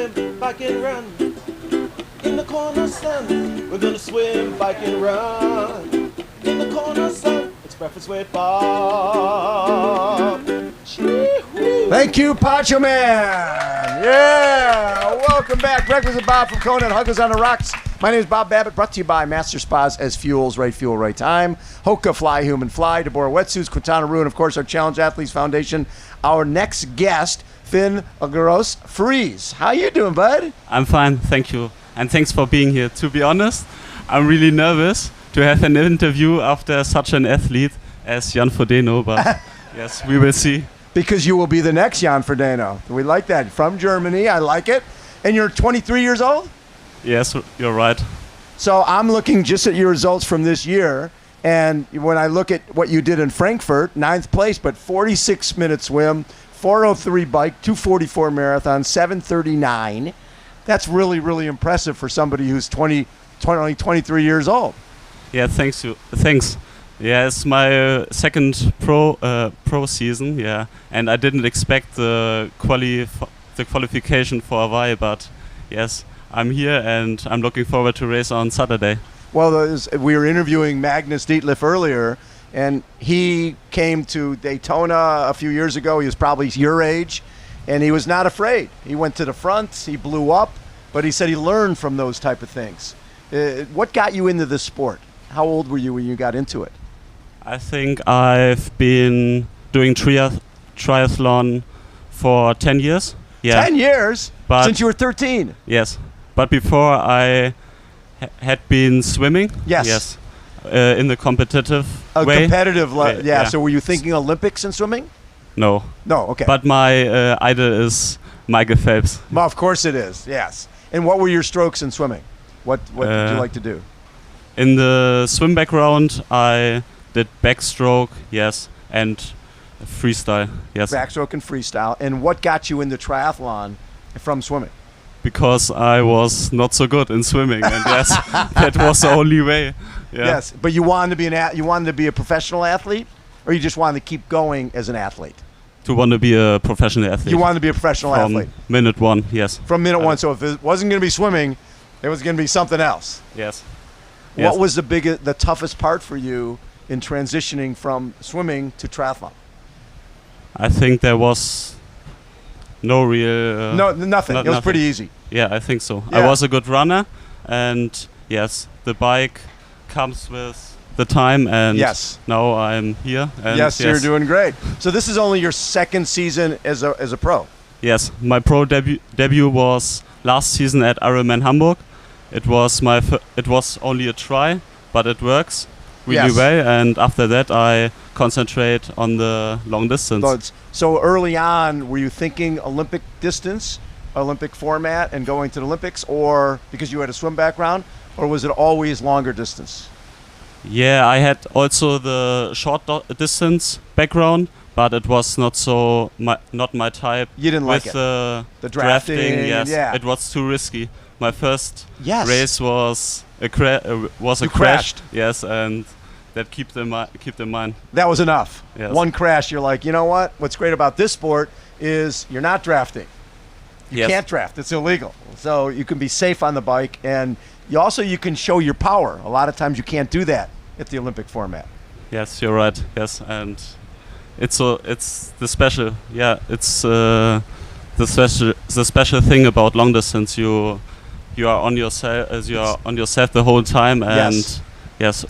swim, bike and run. In the corner sun, we're gonna swim, bike and run. In the corner sun, it's breakfast with Bob. Chee-hoo. Thank you, Pancho Man. Yeah, welcome back. Breakfast with Bob from Kona and Huggo's on the Rocks. My name is Bob Babbitt, brought to you by Master Spas SFuels, right fuel, right time. HOKA, Fly Human Fly, Deboer Wetsuits, Quintana, and of course our Challenge Athletes Foundation. Our next guest, Finn Grosse-Freese. How you doing, bud? I'm fine, thank you. And thanks for being here. To be honest, I'm really nervous to have an interview after such an athlete as Jan Frodeno, but yes, we will see. Because you will be the next Jan Frodeno. We like that. From Germany, I like it. And you're 23 years old? Yes, you're right. So I'm looking just at your results from this year, and when I look at what you did in Frankfurt, 9th place, but 46-minute swim, 4:03 bike, 2:44 marathon, 7:39. That's really, really impressive for somebody who's only 23 years old. Yeah, thanks. Yeah, it's my second pro season. Yeah, and I didn't expect the qualification for Hawaii, but yes, I'm here and I'm looking forward to race on Saturday. Well, we were interviewing Magnus Dietliff earlier, and he came to Daytona a few years ago. He was probably your age, and he was not afraid. He went to the front, he blew up, but he said he learned from those type of things. What got you into this sport? How old were you when you got into it? I think I've been doing triathlon for 10 years. Yeah. 10 years? But since you were 13? Yes. But before I had been swimming. Yes. In the competitive way. Competitive, yeah. So were you thinking Olympics in swimming? No. No, okay. But my idol is Michael Phelps. Well, of course it is, yes. And what were your strokes in swimming? What did you like to do? In the swim background, I did backstroke, yes, and freestyle, yes. Backstroke and freestyle. And what got you into triathlon from swimming? Because I was not so good in swimming, and yes, that was the only way. Yeah. Yes, but you wanted to be a professional athlete, or you just wanted to keep going as an athlete? To want to be a professional athlete. You wanted to be a professional athlete. From minute one, yes. From minute one. So if it wasn't going to be swimming, it was going to be something else. Yes. What was the toughest part for you in transitioning from swimming to triathlon? I think there was no real... nothing. It was pretty easy. Yeah, I think so. Yeah. I was a good runner, and yes, the bike comes with the time, and now I'm here. And yes, you're doing great. So this is only your second season as a pro? Yes, my pro debut was last season at Ironman Hamburg. It was only a try, but it works really well, and after that I concentrate on the long distance. So early on, were you thinking Olympic distance, Olympic format, and going to the Olympics, or because you had a swim background, or was it always longer distance? Yeah, I had also the short distance background, but it was not my type. You didn't like it? The drafting, yes. Yeah. It was too risky. My first race was a crash. Yes, and that keep in mind. That was enough. Yes. One crash, you're like, you know what? What's great about this sport is you're not drafting. You can't draft. It's illegal. So you can be safe on the bike, and you can show your power. A lot of times you can't do that at the Olympic format. Yes, you're right. Yes, and it's the special. Yeah, it's the special thing about long distance. You are on yourself the whole time, and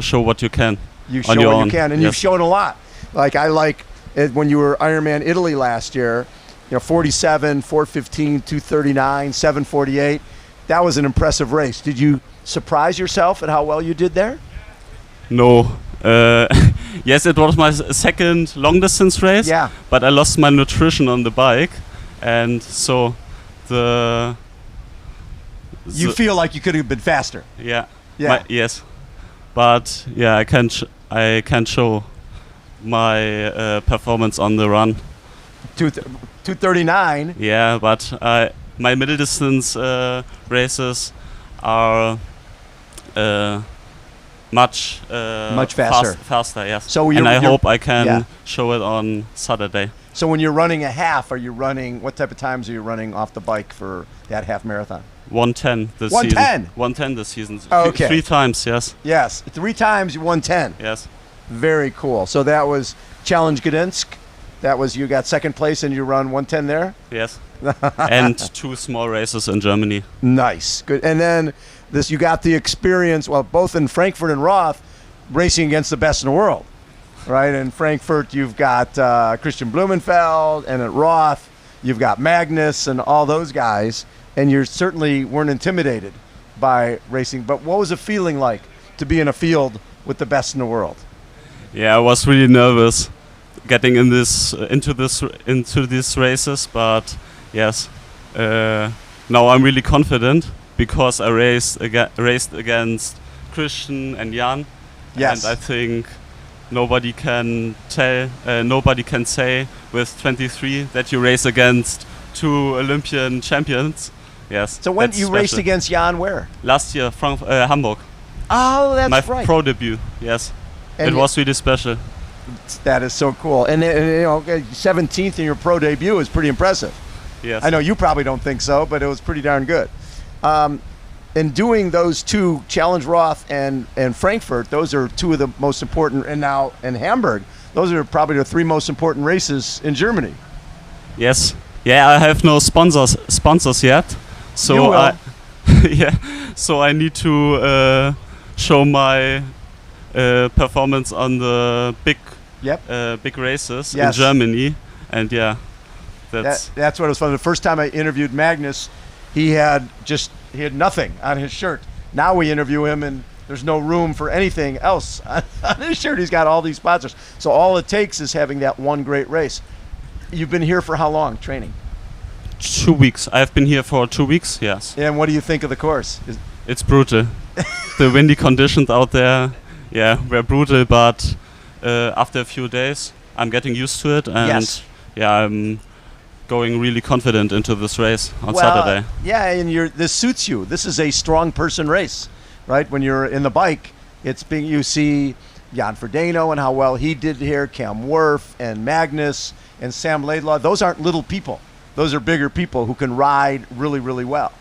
show what you can. You show what you can, and you've shown a lot. Like I like it when you were Ironman Italy last year. 47, 4:15, 2:39, 7:48. That was an impressive race. Did you surprise yourself at how well you did there? No. Yes, it was my second long distance race. Yeah. But I lost my nutrition on the bike, and so you feel like you could have been faster. Yeah. Yes. But yeah, I can't show my performance on the run. 2:39. Yeah, but my middle distance races are much faster. Faster, yes. So and I hope I can show it on Saturday. So when you're running a half, are you running, what type of times are you running off the bike for that half marathon? 1:10 this 1:10? season. 1:10 this season. Oh, okay. 3 times, yes. Yes, 3 times you 1:10. Yes. Very cool. So that was Challenge Gdansk. That was, you got second place and you run 1:10 there? Yes. And 2 small races in Germany. Nice. Good. And then this, you got the experience, well, both in Frankfurt and Roth, racing against the best in the world. Right, in Frankfurt you've got Christian Blumenfeld, and at Roth you've got Magnus and all those guys, and you certainly weren't intimidated by racing. But what was it feeling like to be in a field with the best in the world? Yeah, I was really nervous getting in this into these races, but yes, now I'm really confident because I raced against Christian and Jan. Yes. And I think nobody can say with 23 that you race against 2 Olympian champions. Yes. So when that's you raced special. against Jan, where? Last year from Hamburg. Oh, that's My right. pro debut. Yes. And it was really special. That is so cool. And you know, 17th in your pro debut is pretty impressive. Yes. I know you probably don't think so, but it was pretty darn good. In doing those 2, Challenge Roth and Frankfurt, those are 2 of the most important, and now in Hamburg, those are probably the 3 most important races in Germany. Yes. Yeah, I have no sponsors yet. So You will. yeah. So I need to show my performance on the big races in Yes. Germany, and yeah, That's what it was fun. The first time I interviewed Magnus, he had nothing on his shirt. Now we interview him and there's no room for anything else on his shirt. He's got all these sponsors. So all it takes is having that one great race. You've been here for how long training? 2 weeks. I've been here for 2 weeks. Yes. And what do you think of the course? It's brutal. The windy conditions out there, yeah, were brutal. But after a few days, I'm getting used to it, and Yes. yeah, I'm going really confident into this race on Saturday. Yeah, and this suits you. This is a strong person race, right? When you're in the bike, you see Jan Frodeno and how well he did here, Cam Wurf and Magnus and Sam Laidlaw. Those aren't little people. Those are bigger people who can ride really, really well.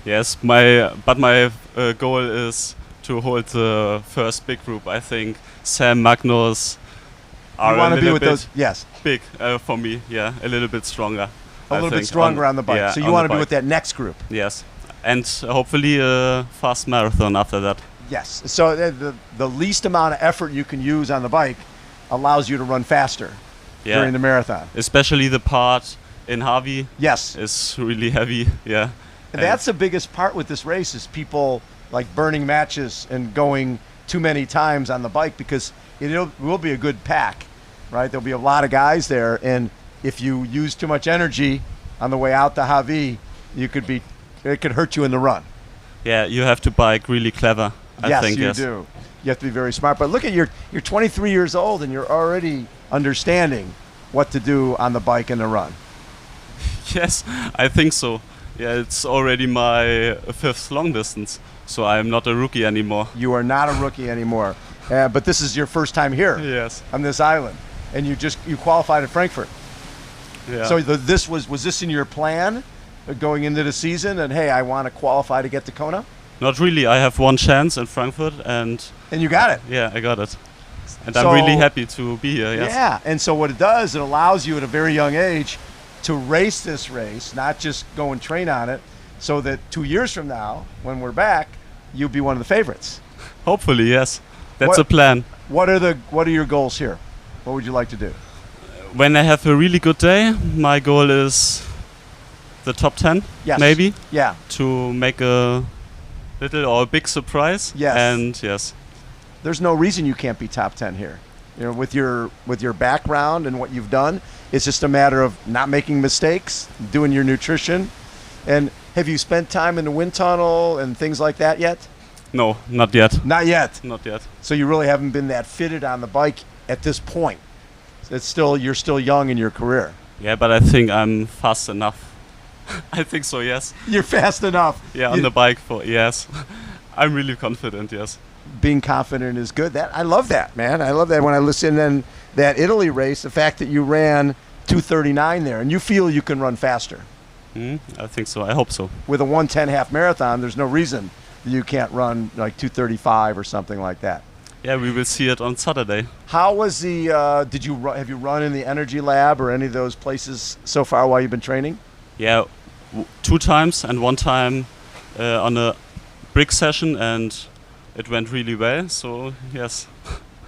Yes, my goal is to hold the first big group. I think Sam, Magnus are You want a to be little with bit those? Yes. big for me. Yeah, a little bit stronger. A little bit stronger on the bike. Yeah, so you on want the to be bike. with that next group. Yes, and hopefully a fast marathon after that. Yes. So the least amount of effort you can use on the bike allows you to run faster during the marathon. Especially the part in Harvey. Yes. Is really heavy. Yeah. And that's the biggest part with this race is people like burning matches and going too many times on the bike because it will be a good pack, right? There'll be a lot of guys there, and if you use too much energy on the way out to Havi, it could hurt you in the run. Yeah, you have to bike really clever. I think, Yes, you do. You have to be very smart. But look at you're 23 years old and you're already understanding what to do on the bike and the run. Yes, I think so. Yeah, it's already my 5th long distance, so I'm not a rookie anymore. You are not a rookie anymore. But this is your first time here Yes. on this island, and you qualified at Frankfurt. Yeah. So was this in your plan going into the season? And hey, I want to qualify to get to Kona. Not really. I have one chance in Frankfurt, and You got it. yeah, I got it. And So- I'm really happy to be here. Yes. Yeah. And so what it does, it allows you at a very young age to race this race, not just go and train on it, so that 2 years from now, when we're back, you'll be one of the favorites. Hopefully, yes. That's What- a plan. What are your goals here? What would you like to do? When I have a really good day, my goal is the top 10, Yes. maybe, Yeah. to make a little or a big surprise. Yes. And yes, There's no reason you can't be top 10 here. You know, with your background and what you've done, it's just a matter of not making mistakes, doing your nutrition. And have you spent time in the wind tunnel and things like that yet? no, not yet. Not yet. Not yet. So you really haven't been that fitted on the bike at this point. You're still young in your career. Yeah, but I think I'm fast enough. I think so, yes. You're fast enough. Yeah, on the bike yes. I'm really confident, yes. Being confident is good. I love that, man. I love that when I listen in that Italy race, the fact that you ran 2:39 there, and you feel you can run faster. I think so. I hope so. With a 1:10 half marathon, there's no reason that you can't run like 2:35 or something like that. Yeah, we will see it on Saturday. How was the? Have you run in the energy lab or any of those places so far while you've been training? Yeah, 2 times and 1 time on a brick session, and it went really well. So yes,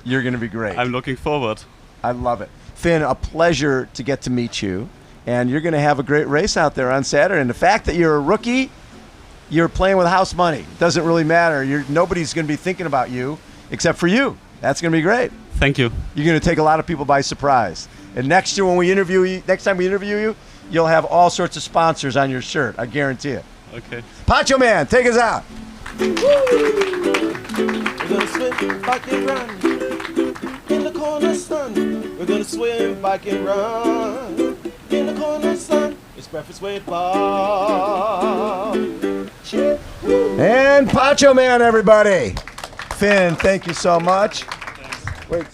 You're going to be great. I'm looking forward. I love it. Finn, a pleasure to get to meet you. And you're going to have a great race out there on Saturday. And the fact that you're a rookie, you're playing with house money. It doesn't really matter. Nobody's going to be thinking about you except for you. That's going to be great. Thank you. You're going to take a lot of people by surprise. And next time we interview you, you'll have all sorts of sponsors on your shirt. I guarantee it. Okay. Pancho Man, take us out. We're gonna swim, bike and run in the corner sun. We're gonna swim, bike and run in the corner sun. It's breakfast with Bob. And Pancho Man, everybody. Finn, thank you so much. Wait.